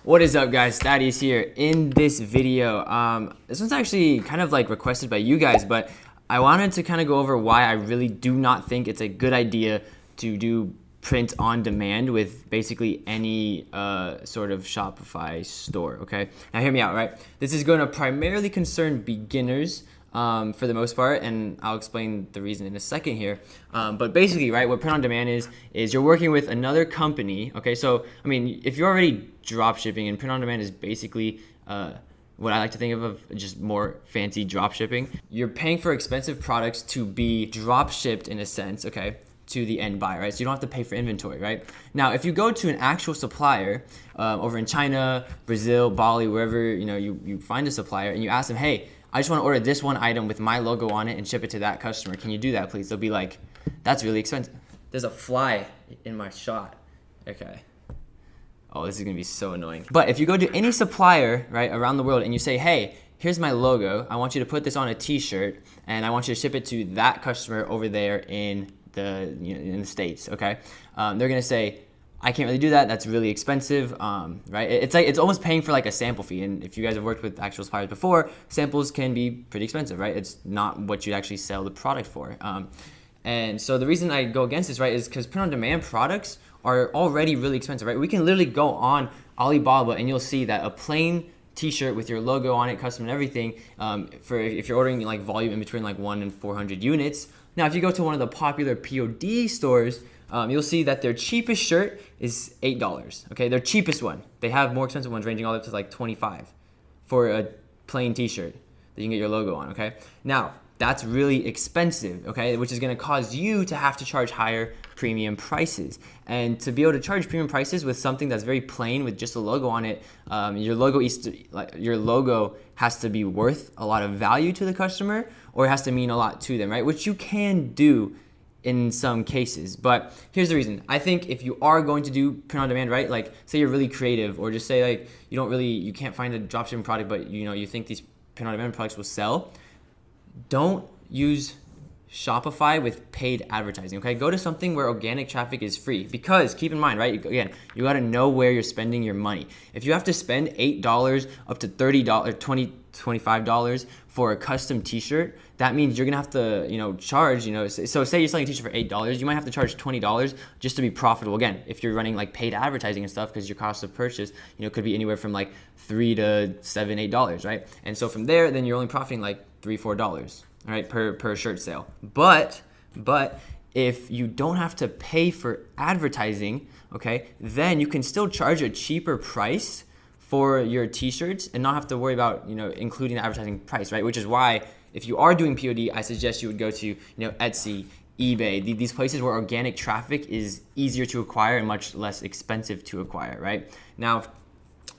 What is up, guys? Thaddeus here. In this video, this one's actually kind of like requested by you guys, but I wanted to kind of go over why I really do not think it's a good idea to do print on demand with basically any sort of Shopify store. Okay, now hear me out, right? This is going to primarily concern beginners for the most part, and I'll explain the reason in a second here. But basically, right, what print on demand is you're working with another company. Okay, so I mean, if you're already drop shipping, and print on demand is basically what I like to think of just more fancy drop shipping. You're paying for expensive products to be drop shipped in a sense, okay, to the end buyer, right? So you don't have to pay for inventory, right? Now, if you go to an actual supplier over in China, Brazil, Bali, wherever you find a supplier, and you ask them, hey, I just want to order this one item with my logo on it and ship it to that customer. Can you do that, please? They'll be like, that's really expensive. There's a fly in my shot. Okay. Oh, this is going to be so annoying. But if you go to any supplier, right, around the world and you say, hey, here's my logo. I want you to put this on a t-shirt and I want you to ship it to that customer over there in the States, okay? They're going to say, I can't really do that. That's really expensive, right? It's almost paying for like a sample fee. And if you guys have worked with actual suppliers before, samples can be pretty expensive, right? It's not what you'd actually sell the product for. And so the reason I go against this, right, is because print-on-demand products are already really expensive, right? We can literally go on Alibaba and you'll see that a plain t-shirt with your logo on it, custom and everything, for if you're ordering like volume in between like 1 and 400 units. Now, if you go to one of the popular POD stores, you'll see that their cheapest shirt is $8. Okay, their cheapest one. They have more expensive ones ranging all up to like $25 for a plain t-shirt that you can get your logo on. Okay, now that's really expensive, okay, which is going to cause you to have to charge higher premium prices. And to be able to charge premium prices with something that's very plain with just a logo on it, your logo has to be worth a lot of value to the customer, or it has to mean a lot to them, right? Which you can do in some cases. But here's the reason. I think if you are going to do print on demand, right, like say you're really creative, or just say like you can't find a dropshipping product, but you think these print on demand products will sell, don't use Shopify with paid advertising, okay? Go to something where organic traffic is free, because keep in mind, right, again, you got to know where you're spending your money. If you have to spend $8 up to $30, $20, $25 for a custom t-shirt, that means you're gonna have to charge, so say you're selling a t-shirt for $8, you might have to charge $20 just to be profitable. Again, if you're running like paid advertising and stuff, because your cost of purchase could be anywhere from like $3 to $7, $8, right? And so from there, then you're only profiting like $3, $4, all right, per shirt sale. But if you don't have to pay for advertising, okay, then you can still charge a cheaper price for your t-shirts and not have to worry about including the advertising price, right? Which is why if you are doing POD, I suggest you would go to Etsy, eBay, these places where organic traffic is easier to acquire and much less expensive to acquire, right? Now,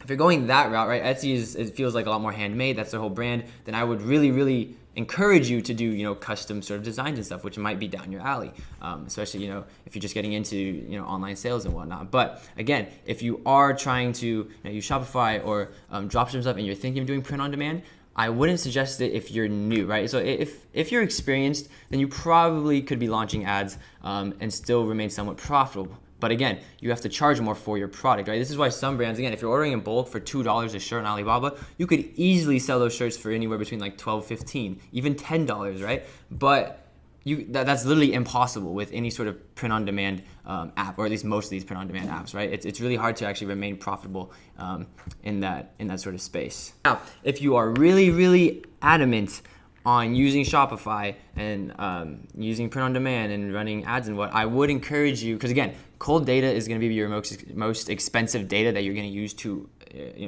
if you're going that route, right, Etsy it feels like a lot more handmade. That's their whole brand. Then I would really, really encourage you to do custom sort of designs and stuff, which might be down your alley, especially if you're just getting into online sales and whatnot. But again, if you are trying to use Shopify or dropship stuff and you're thinking of doing print on demand, I wouldn't suggest it if you're new, right? So if you're experienced, then you probably could be launching ads and still remain somewhat profitable. But again, you have to charge more for your product, right? This is why some brands, again, if you're ordering in bulk for $2 a shirt on Alibaba, you could easily sell those shirts for anywhere between like $12, $15, even $10, right? But that's literally impossible with any sort of print-on-demand app, or at least most of these print-on-demand apps, right? It's really hard to actually remain profitable in that sort of space. Now, if you are really, really adamant on using Shopify and using print on demand and running ads and what, I would encourage you, because again, cold data is going to be your most expensive data that you're going to use to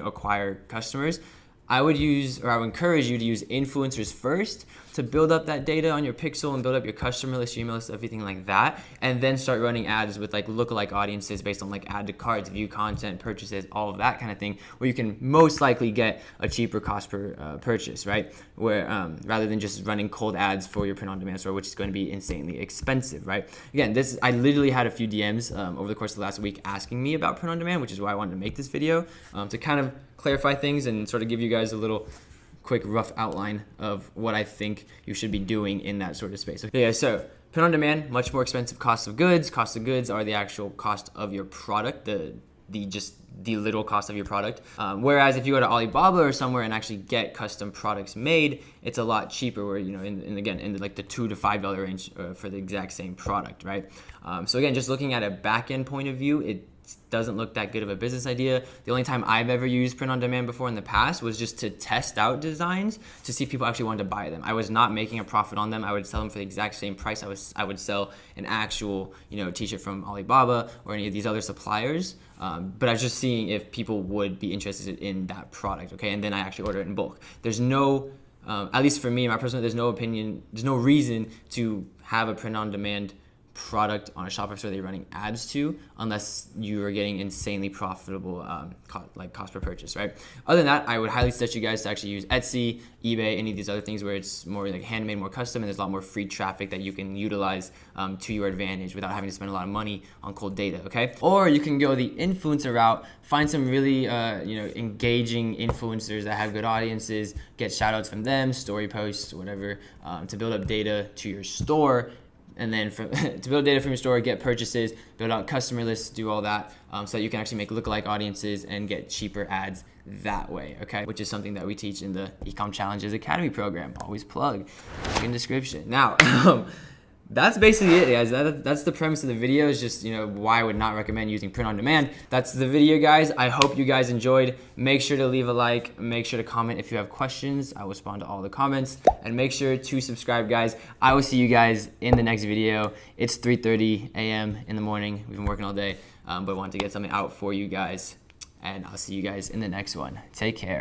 acquire customers. I would encourage you to use influencers first to build up that data on your pixel and build up your customer list, your email list, everything like that, and then start running ads with like lookalike audiences based on like add to carts, view content, purchases, all of that kind of thing, where you can most likely get a cheaper cost per purchase, right? Where rather than just running cold ads for your print-on-demand store, which is going to be insanely expensive, right? Again, I literally had a few DMs over the course of the last week asking me about print-on-demand, which is why I wanted to make this video to kind of clarify things and sort of give you guys a little quick rough outline of what I think you should be doing in that sort of space. Okay, so print on demand, much more expensive cost of goods. Cost of goods are the actual cost of your product, the the literal cost of your product. Whereas if you go to Alibaba or somewhere and actually get custom products made, it's a lot cheaper. Where in like the $2 to $5 range for the exact same product, right? So again, just looking at a back end point of view, it doesn't look that good of a business idea. The only time I've ever used print on demand before in the past was just to test out designs to see if people actually wanted to buy them. I was not making a profit on them. I would sell them for the exact same price I would sell an actual t-shirt from Alibaba or any of these other suppliers. But I was just seeing if people would be interested in that product, okay? And then I actually order it in bulk. There's no, at least for me, my personal, there's no reason to have a print on demand product on a Shopify store that you're running ads to, unless you are getting insanely profitable cost per purchase, right? Other than that, I would highly suggest you guys to actually use Etsy, eBay, any of these other things where it's more like handmade, more custom, and there's a lot more free traffic that you can utilize to your advantage without having to spend a lot of money on cold data, okay? Or you can go the influencer route, find some really engaging influencers that have good audiences, get shout outs from them, story posts, whatever, to build up data to your store. And then to build data from your store, get purchases, build out customer lists, do all that, so that you can actually make lookalike audiences and get cheaper ads that way, okay? Which is something that we teach in the Ecom Challenges Academy program. Always plug, link in the description. Now, that's basically it, guys. That's the premise of the video, is just why I would not recommend using print on demand. That's the video, guys. I hope you guys enjoyed. Make sure to leave a like. Make sure to comment if you have questions. I will respond to all the comments. And make sure to subscribe, guys. I will see you guys in the next video. It's 3:30 a.m. in the morning. We've been working all day, but I wanted to get something out for you guys. And I'll see you guys in the next one. Take care.